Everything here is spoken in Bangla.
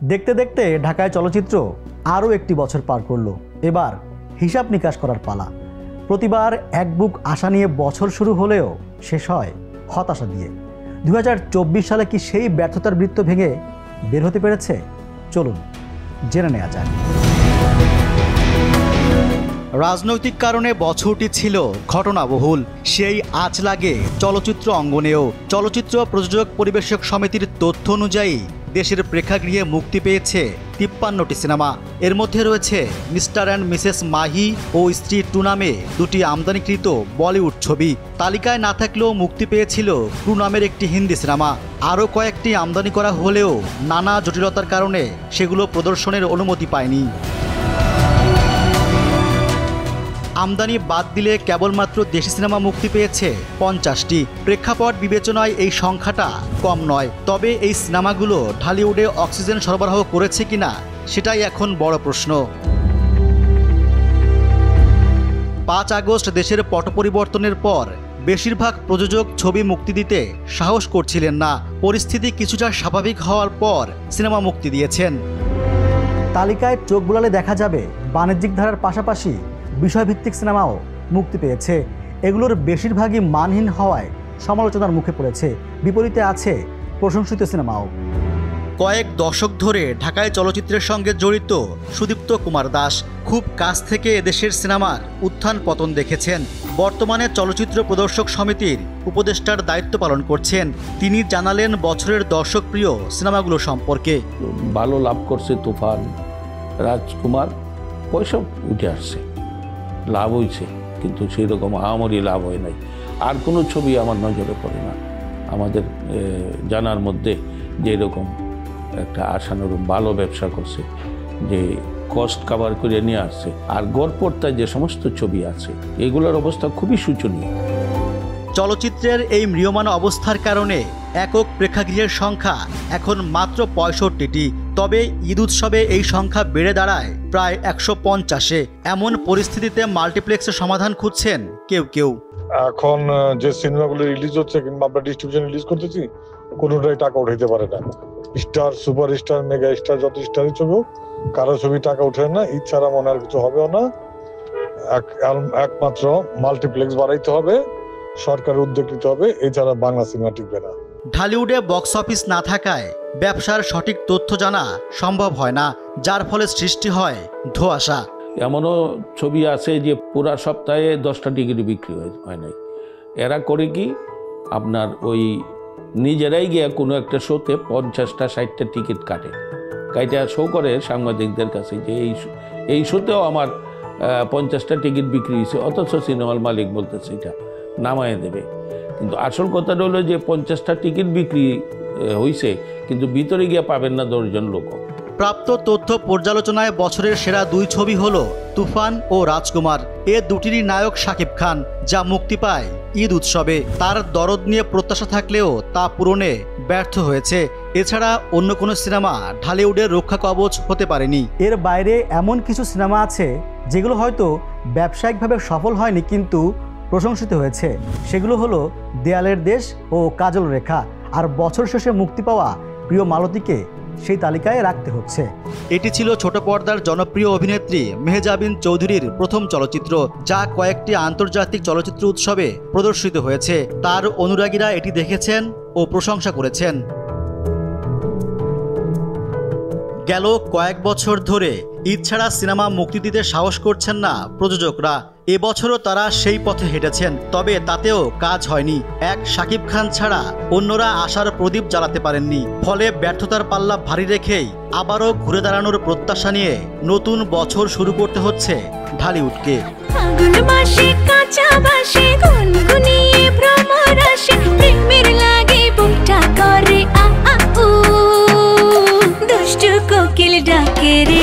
দেখতে দেখতে ঢাকায় চলচ্চিত্র আরও একটি বছর পার করলো। এবার হিসাব নিকাশ করার পালা। প্রতিবার এক বুক আশা নিয়ে বছর শুরু হলেও শেষ হয় হতাশা দিয়ে। 2024 সালে কি সেই ব্যর্থতার বৃত্ত ভেঙে বের হতে পেরেছে? চলুন জেনে নেওয়া যাক। রাজনৈতিক কারণে বছরটি ছিল ঘটনাবহুল, সেই আঁচ লাগে চলচ্চিত্র অঙ্গনেও। চলচ্চিত্র প্রযোজক পরিবেশক সমিতির তথ্য অনুযায়ী দেশের প্রেক্ষাগৃহে মুক্তি পেয়েছে 53টি সিনেমা। এর মধ্যে রয়েছে মিস্টার অ্যান্ড মিসেস মাহি ও স্ত্রী 2 নামে 2টি আমদানিকৃত বলিউড ছবি। তালিকায় না থাকলেও মুক্তি পেয়েছিল ক্রু নামের একটি হিন্দি সিনেমা। আরও কয়েকটি আমদানি করা হলেও নানা জটিলতার কারণে সেগুলো প্রদর্শনের অনুমতি পায়নি। আমদানি বাদ দিলে কেবলমাত্র দেশি সিনেমা মুক্তি পেয়েছে 50টি। প্রেক্ষাপট বিবেচনায় এই সংখ্যাটা কম নয়। তবে এই সিনেমাগুলো ঢালিউডে অক্সিজেন সরবরাহ করেছে কিনা সেটাই এখন বড় প্রশ্ন। 5 আগস্ট দেশের পট পরিবর্তনের পর বেশিরভাগ প্রযোজক ছবি মুক্তি দিতে সাহস করছিলেন না। পরিস্থিতি কিছুটা স্বাভাবিক হওয়ার পর সিনেমা মুক্তি দিয়েছেন। তালিকায় চোখ বুলালে দেখা যাবে বাণিজ্যিক ধারার পাশাপাশি বিষয়ভিত্তিক সিনেমাও মুক্তি পেয়েছে। এগুলোর বেশিরভাগই মানহীন হওয়ায় সমালোচনার মুখে পড়েছে। বিপরীতে আছে প্রশংসিত সিনেমাও। কয়েক দশক ধরে ঢাকায় চলচ্চিত্রের সঙ্গে জড়িত সুদীপ্ত কুমার দাস খুব কাছ থেকে এদেশের সিনেমার উত্থান পতন দেখেছেন। বর্তমানে চলচ্চিত্র প্রদর্শক সমিতির উপদেষ্টার দায়িত্ব পালন করছেন। তিনি জানালেন বছরের দর্শকপ্রিয় সিনেমাগুলো সম্পর্কে। ভালো লাভ করছে তুফান, রাজকুমার, পয়সা উঠে আসছে, লাভ হয়েছে, কিন্তু সেই রকম আমারই লাভ হয় নাই। আর কোনো ছবি আমার নজরে পড়ে না আমাদের জানার মধ্যে যে এরকম একটা আশানুরূপ ভালো ব্যবসা করছে, যে কস্ট কাভার করে নিয়ে আসছে। আর গড়পড়তায় যে সমস্ত ছবি আছে এগুলোর অবস্থা খুবই শোচনীয়। চলচ্চিত্রের এই ম্রিয়মাণ অবস্থার কারণে একক প্রেক্ষাগৃহের সংখ্যা এখন মাত্র 65টি। তবে ঈদ উৎসবে এই সংখ্যা বেড়ে দাঁড়ায় প্রায় 150-এ। এমন পরিস্থিতিতে মাল্টিপ্লেক্সের সমাধান খুঁজছেন কেউ কেউ। এখন যে সিনেমাগুলো রিলিজ হচ্ছে কিংবা আমরা ডিস্ট্রিবিউশন রিলিজ করতেছি, কোনোটাই টাকা উঠাইতে পারে না। Star, super star, mega star, যত স্টারই ছবি হোক, কারো ছবি টাকা উঠে না। ঈদ ছাড়া মনে আর কিছু হবেও না। একমাত্র মাল্টিপ্লেক্স বাড়াইতে হবে, সরকারের উদ্যোগ নিতে হবে, এছাড়া বাংলা সিনেমা টিকবে না। ঢালিউডে বক্স অফিস না থাকায় ব্যবসার সঠিক তথ্য জানা সম্ভব হয় না, যার ফলে সৃষ্টি হয় ধোঁয়াশা। এমনও ছবি আছে যে পুরা সপ্তাহে 10টা টিকিট বিক্রি হয় নাই। এরা করে কি, আপনার ওই নিজেরাই গিয়ে কোনো একটা শোতে 50টা 60টা টিকিট কাইটা শো করে সাংবাদিকদের কাছে যে এই শোতেও আমার 50টা টিকিট বিক্রি হয়েছে, অথচ সিনেমার মালিক বলতেছে এটা নামায় দেবে। কিন্তু আসল কথাটা হলো যে 50টা টিকিট বিক্রি হয়েছে, কিন্তু ভিতরে গিয়ে পাবেন না 10 জন লোক। প্রাপ্ত তথ্য পর্যালোচনায় বছরের সেরা 2 ছবি হলো তুফান ও রাজকুমার। এ দুটিরই নায়ক শাকিব খান, যা মুক্তি পায় ঈদ উৎসবে। তার দরদ নিয়ে প্রত্যাশা থাকলেও তা পূরণে ব্যর্থ হয়েছে। এছাড়া অন্য কোনো সিনেমা ঢালিউডের রক্ষা কবচ হতে পারেনি। এর বাইরে এমন কিছু সিনেমা আছে যেগুলো হয়তো ব্যবসায়িকভাবে সফল হয়নি, কিন্তু প্রশংসিত হয়েছে। সেগুলো হলো দেয়ালের দেশ ও কাজল রেখা। আর বছর শেষে মুক্তি পাওয়া প্রিয় মালতীকে সেই তালিকায় রাখতে হচ্ছে। এটি ছিল ছোট পর্দার জনপ্রিয় অভিনেত্রী মেহজাবিন চৌধুরীর প্রথম চলচ্চিত্র, যা কয়েকটি আন্তর্জাতিক চলচ্চিত্র উৎসবে প্রদর্শিত হয়েছে। তার অনুরাগীরা এটি দেখেছেন ও প্রশংসা করেছেন। গেল কয়েক বছর ধরে ঈদ ছাড়া সিনেমা মুক্তি দিতে সাহস করছেন না প্রযোজকরা। এবছরও তারা সেই পথে হেঁটেছেন, তবে তাতেও কাজ হয়নি। এক শাকিব খান ছাড়া অন্যরা আশার প্রদীপ জ্বালাতে পারেননি। ফলে ব্যর্থতার পাল্লা ভারী রেখেই আবারও ঘুরে দাঁড়ানোর প্রত্যাশা নিয়ে নতুন বছর শুরু করতে হচ্ছে ঢালিউডকে। কোকিল ডাকে রে